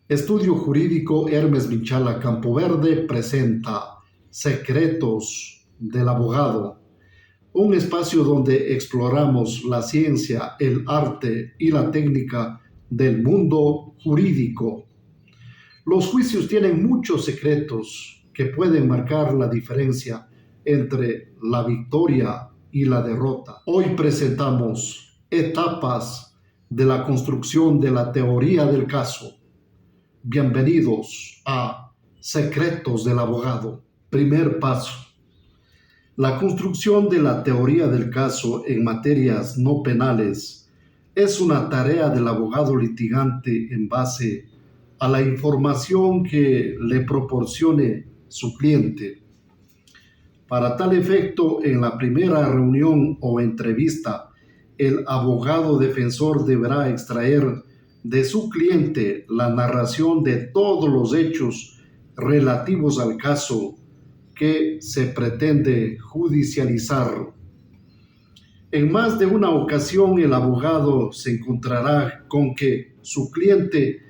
Estudio Jurídico Hermes Vinchala Campoverde presenta Secretos del Abogado, un espacio donde exploramos la ciencia, el arte y la técnica del mundo jurídico. Los juicios tienen muchos secretos que pueden marcar la diferencia entre la victoria y la derrota. Hoy presentamos etapas de la construcción de la teoría del caso. Bienvenidos a Secretos del Abogado. Primer paso. La construcción de la teoría del caso en materias no penales es una tarea del abogado litigante en base a la información que le proporcione su cliente. Para tal efecto, en la primera reunión o entrevista, el abogado defensor deberá extraer de su cliente la narración de todos los hechos relativos al caso que se pretende judicializar. En más de una ocasión, el abogado se encontrará con que su cliente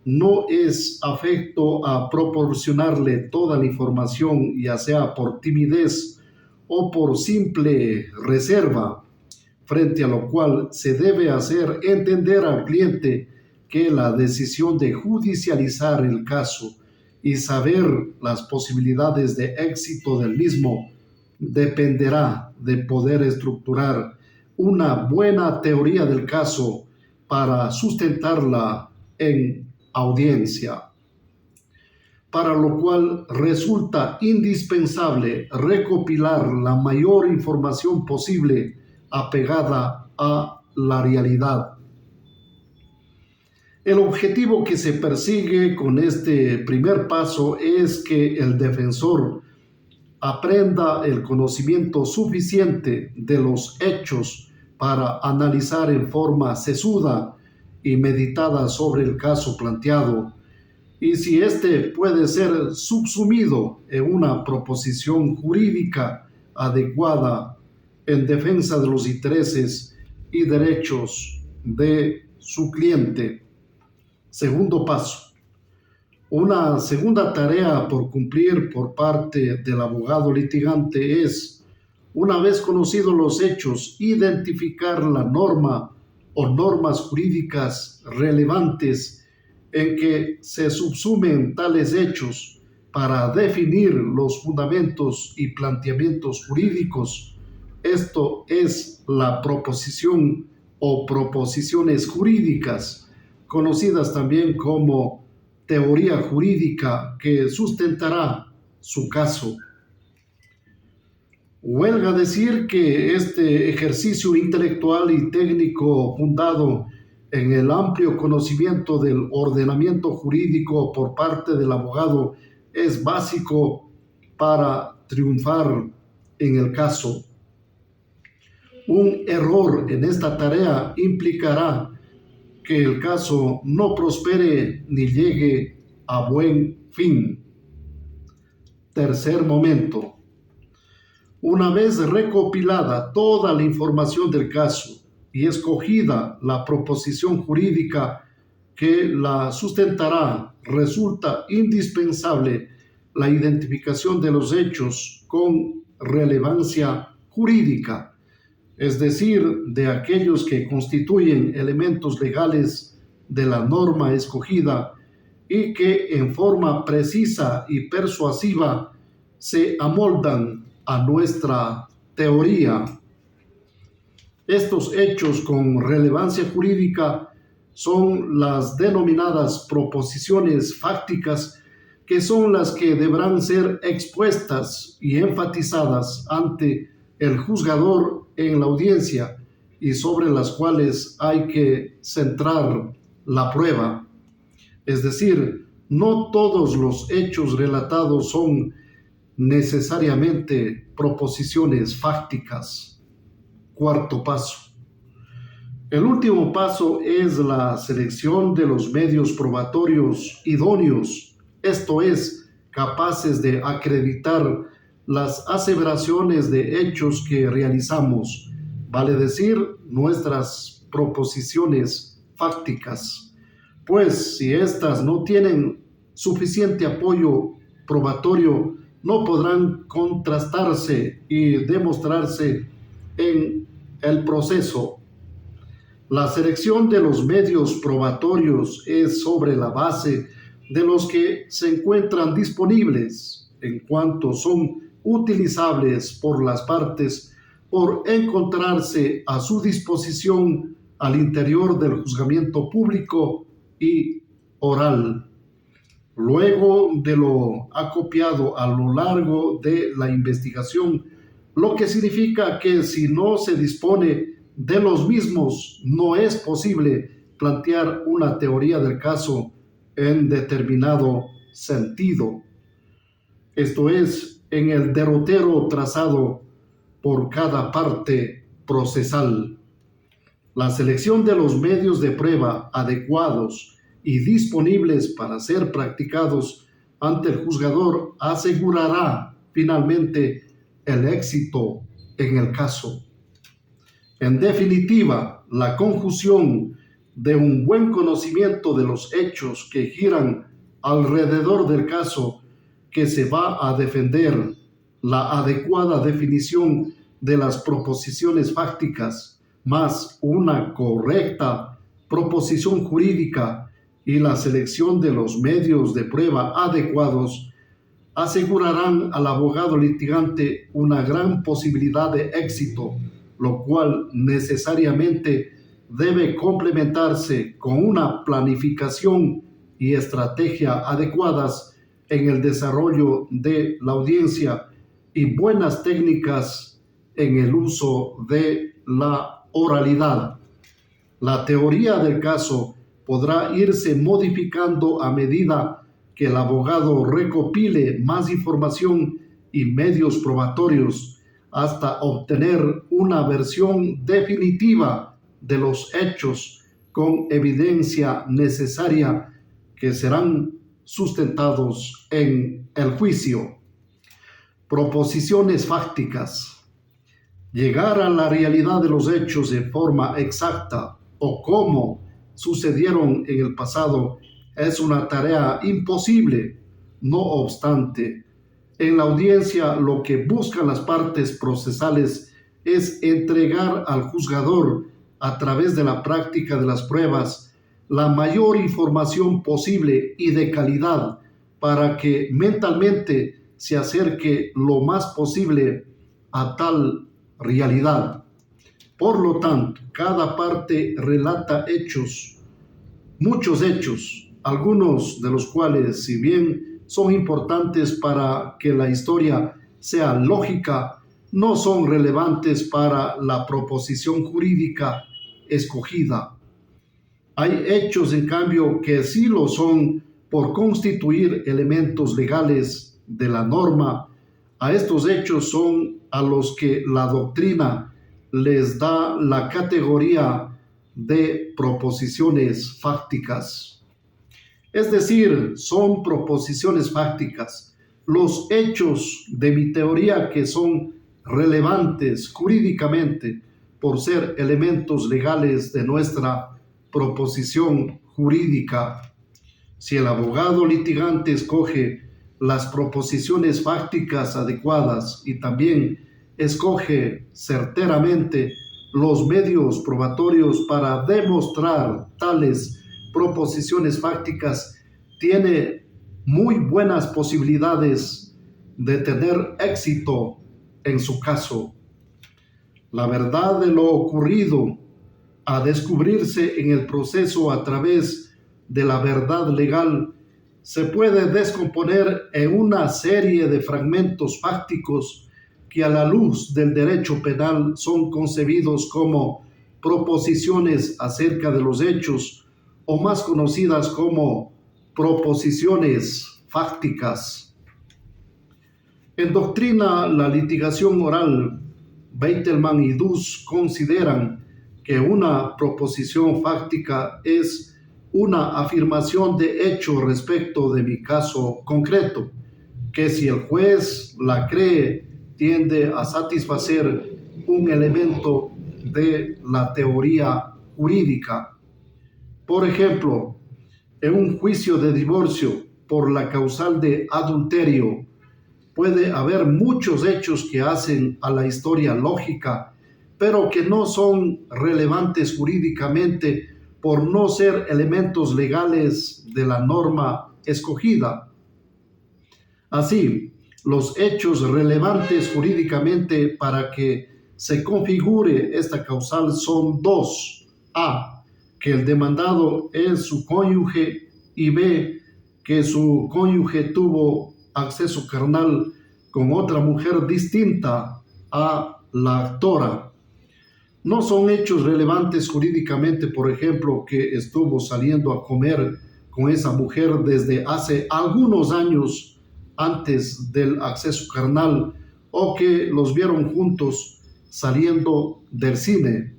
no es afecto a proporcionarle toda la información, ya sea por timidez o por simple reserva, frente a lo cual se debe hacer entender al cliente que la decisión de judicializar el caso y saber las posibilidades de éxito del mismo dependerá de poder estructurar una buena teoría del caso para sustentarla en audiencia, para lo cual resulta indispensable recopilar la mayor información posible apegada a la realidad. El objetivo que se persigue con este primer paso es que el defensor aprenda el conocimiento suficiente de los hechos para analizar en forma sesuda y meditada sobre el caso planteado, y si éste puede ser subsumido en una proposición jurídica adecuada en defensa de los intereses y derechos de su cliente. Segundo paso. Una segunda tarea por cumplir por parte del abogado litigante es, una vez conocidos los hechos, identificar la norma o normas jurídicas relevantes en que se subsumen tales hechos para definir los fundamentos y planteamientos jurídicos. Esto es la proposición o proposiciones jurídicas, conocidas también como teoría jurídica, que sustentará su caso. Huelga decir que este ejercicio intelectual y técnico fundado en el amplio conocimiento del ordenamiento jurídico por parte del abogado es básico para triunfar en el caso. Un error en esta tarea implicará que el caso no prospere ni llegue a buen fin. Tercer momento. Una vez recopilada toda la información del caso y escogida la proposición jurídica que la sustentará, resulta indispensable la identificación de los hechos con relevancia jurídica, es decir, de aquellos que constituyen elementos legales de la norma escogida y que en forma precisa y persuasiva se amoldan a nuestra teoría. Estos hechos con relevancia jurídica son las denominadas proposiciones fácticas, que son las que deberán ser expuestas y enfatizadas ante el juzgador en la audiencia y sobre las cuales hay que centrar la prueba. Es decir, no todos los hechos relatados son necesariamente proposiciones fácticas. Cuarto paso. El último paso es la selección de los medios probatorios idóneos, esto es, capaces de acreditar las aseveraciones de hechos que realizamos, vale decir, nuestras proposiciones fácticas. pues si éstas no tienen suficiente apoyo probatorio, no podrán contrastarse y demostrarse en el proceso. La selección de los medios probatorios es sobre la base de los que se encuentran disponibles, en cuanto son utilizables por las partes por encontrarse a su disposición al interior del juzgamiento público y oral. Luego de lo acopiado a lo largo de la investigación, lo que significa que si no se dispone de los mismos, no es posible plantear una teoría del caso en determinado sentido. Esto es, en el derrotero trazado por cada parte procesal. La selección de los medios de prueba adecuados y disponibles para ser practicados ante el juzgador asegurará finalmente el éxito en el caso. En definitiva, la conjunción de un buen conocimiento de los hechos que giran alrededor del caso que se va a defender, la adecuada definición de las proposiciones fácticas, más una correcta proposición jurídica y la selección de los medios de prueba adecuados, asegurarán al abogado litigante una gran posibilidad de éxito, lo cual necesariamente debe complementarse con una planificación y estrategia adecuadas en el desarrollo de la audiencia y buenas técnicas en el uso de la oralidad. La teoría del caso podrá irse modificando a medida que el abogado recopile más información y medios probatorios hasta obtener una versión definitiva de los hechos con evidencia necesaria que serán sustentados en el juicio. Proposiciones fácticas. Llegar a la realidad de los hechos de forma exacta o cómo sucedieron en el pasado es una tarea imposible. No obstante, en la audiencia lo que buscan las partes procesales es entregar al juzgador, a través de la práctica de las pruebas, la mayor información posible y de calidad para que mentalmente se acerque lo más posible a tal realidad. Por lo tanto, cada parte relata hechos, muchos hechos, algunos de los cuales, si bien son importantes para que la historia sea lógica, no son relevantes para la proposición jurídica escogida. Hay hechos, en cambio, que sí lo son por constituir elementos legales de la norma. A estos hechos son a los que la doctrina les da la categoría de proposiciones fácticas. Es decir, son proposiciones fácticas los hechos de mi teoría que son relevantes jurídicamente por ser elementos legales de nuestra proposición jurídica. Si el abogado litigante escoge las proposiciones fácticas adecuadas y también escoge certeramente los medios probatorios para demostrar tales proposiciones fácticas, tiene muy buenas posibilidades de tener éxito en su caso. La verdad de lo ocurrido a descubrirse en el proceso a través de la verdad legal se puede descomponer en una serie de fragmentos fácticos que a la luz del derecho penal son concebidos como proposiciones acerca de los hechos o más conocidas como proposiciones fácticas. En doctrina, la litigación oral, Beitelman y Dus consideran que una proposición fáctica es una afirmación de hecho respecto de mi caso concreto, que si el juez la cree, tiende a satisfacer un elemento de la teoría jurídica. Por ejemplo, En un juicio de divorcio por la causal de adulterio, puede haber muchos hechos que hacen a la historia lógica, pero que no son relevantes jurídicamente por no ser elementos legales de la norma escogida. Así, los hechos relevantes jurídicamente para que se configure esta causal son dos: A, que el demandado es su cónyuge, y B, que su cónyuge tuvo acceso carnal con otra mujer distinta a la actora. No son hechos relevantes jurídicamente, por ejemplo, que estuvo saliendo a comer con esa mujer desde hace algunos años antes del acceso carnal, o que los vieron juntos saliendo del cine.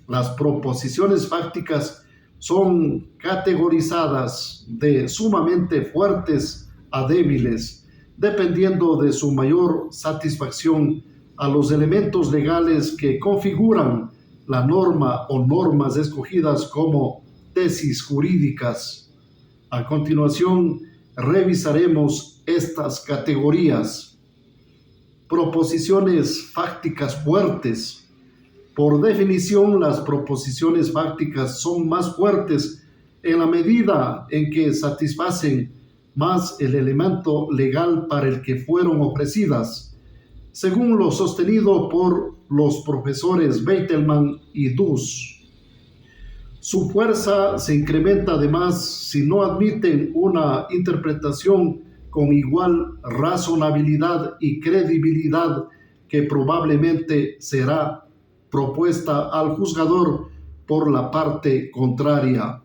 Las proposiciones fácticas son categorizadas de sumamente fuertes a débiles, dependiendo de su mayor satisfacción a los elementos legales que configuran la norma o normas escogidas como tesis jurídicas. A continuación, revisaremos estas categorías. Proposiciones fácticas fuertes. Por definición, las proposiciones fácticas son más fuertes en la medida en que satisfacen más el elemento legal para el que fueron ofrecidas, según lo sostenido por los profesores Beitelman y Dus. Su fuerza se incrementa además si no admiten una interpretación con igual razonabilidad y credibilidad que probablemente será propuesta al juzgador por la parte contraria.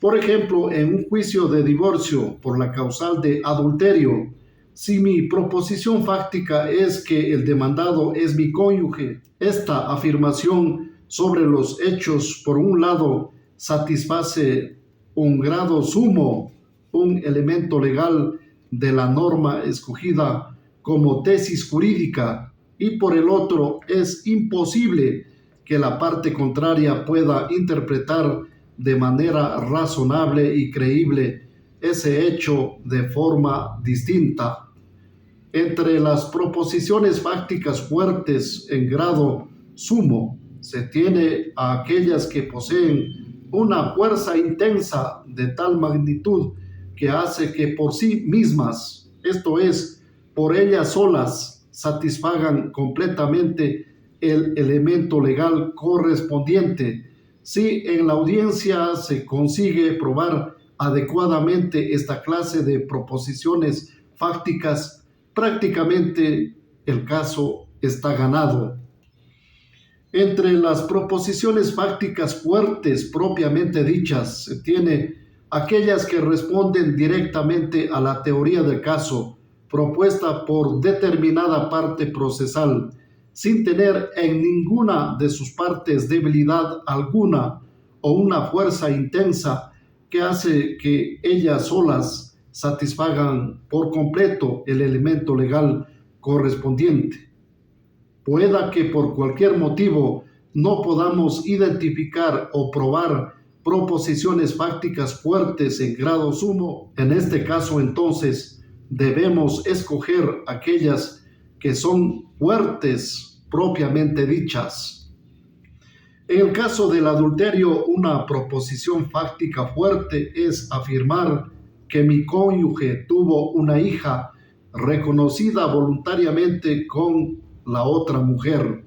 Por ejemplo, en un juicio de divorcio por la causal de adulterio, si mi proposición fáctica es que el demandado es mi cónyuge, esta afirmación sobre los hechos, por un lado, satisface un grado sumo, un elemento legal de la norma escogida como tesis jurídica, y por el otro, es imposible que la parte contraria pueda interpretar de manera razonable y creíble ese hecho de forma distinta. Entre las proposiciones fácticas fuertes en grado sumo, se tiene a aquellas que poseen una fuerza intensa de tal magnitud que hace que por sí mismas, esto es, por ellas solas, satisfagan completamente el elemento legal correspondiente. Si en la audiencia se consigue probar adecuadamente esta clase de proposiciones fácticas, prácticamente el caso está ganado. Entre las proposiciones fácticas fuertes propiamente dichas, se tiene aquellas que responden directamente a la teoría del caso propuesta por determinada parte procesal, sin tener en ninguna de sus partes debilidad alguna o una fuerza intensa que hace que ellas solas satisfagan por completo el elemento legal correspondiente. Pueda que por cualquier motivo no podamos identificar o probar proposiciones fácticas fuertes en grado sumo. En este caso, entonces, debemos escoger aquellas que son fuertes propiamente dichas. En el caso del adulterio, una proposición fáctica fuerte es afirmar que mi cónyuge tuvo una hija reconocida voluntariamente con la otra mujer.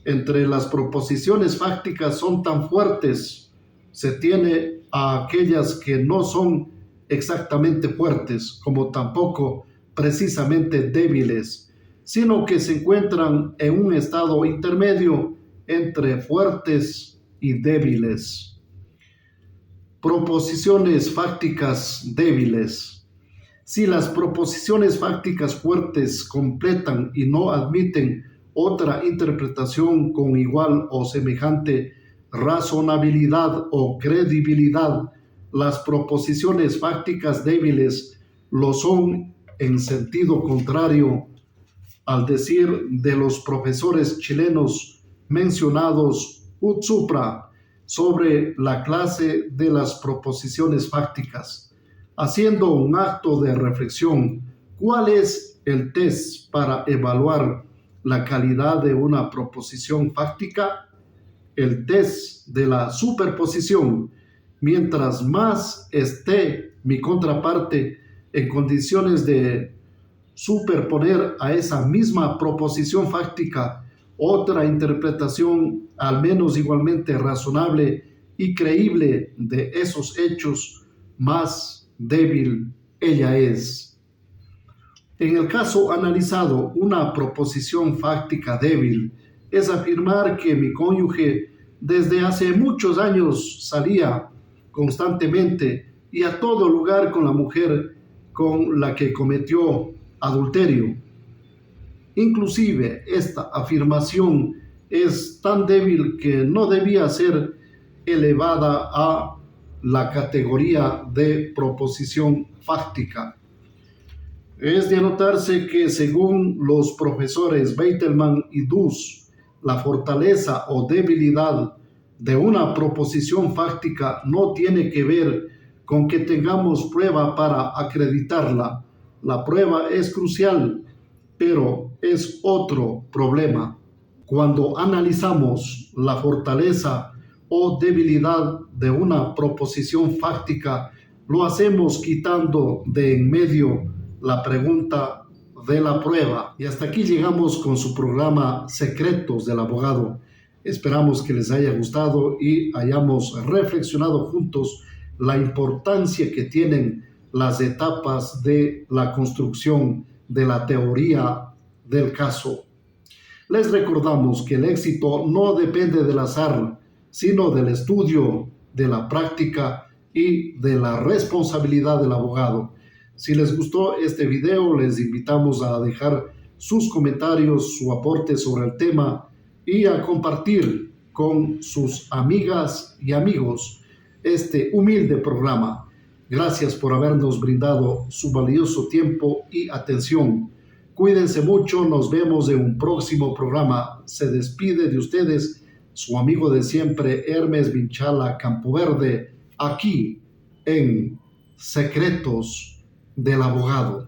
Entre las proposiciones fácticas son tan fuertes, se tiene a aquellas que no son exactamente fuertes, como tampoco precisamente débiles, sino que se encuentran en un estado intermedio entre fuertes y débiles. Proposiciones fácticas débiles. Si las proposiciones fácticas fuertes completan y no admiten otra interpretación con igual o semejante razonabilidad o credibilidad, las proposiciones fácticas débiles lo son en sentido contrario al decir de los profesores chilenos mencionados ut supra. sobre la clase de las proposiciones fácticas, haciendo un acto de reflexión. ¿Cuál es el test para evaluar la calidad de una proposición fáctica? El test de la superposición. Mientras más esté mi contraparte en condiciones de superponer a esa misma proposición fáctica otra interpretación al menos igualmente razonable y creíble de esos hechos, más débil ella es. En el caso analizado, una proposición fáctica débil es afirmar que mi cónyuge desde hace muchos años salía constantemente y a todo lugar con la mujer con la que cometió adulterio. Inclusive esta afirmación es tan débil que no debía ser elevada a la categoría de proposición fáctica. Es de anotarse que según los profesores Beitelman y Dus, la fortaleza o debilidad de una proposición fáctica no tiene que ver con que tengamos prueba para acreditarla. La prueba es crucial, pero es otro problema. Cuando analizamos la fortaleza o debilidad de una proposición fáctica, lo hacemos quitando de en medio la pregunta de la prueba. Y hasta aquí llegamos con su programa Secretos del Abogado. Esperamos que les haya gustado y hayamos reflexionado juntos la importancia que tienen las etapas de la construcción de la teoría del caso. Les recordamos que el éxito no depende del azar, sino del estudio, de la práctica y de la responsabilidad del abogado. Si les gustó este video, les invitamos a dejar sus comentarios, su aporte sobre el tema y a compartir con sus amigas y amigos este humilde programa. Gracias por habernos brindado su valioso tiempo y atención. Cuídense mucho, nos vemos en un próximo programa. Se despide de ustedes su amigo de siempre, Hermes Vinchala Campoverde, aquí en Secretos del Abogado.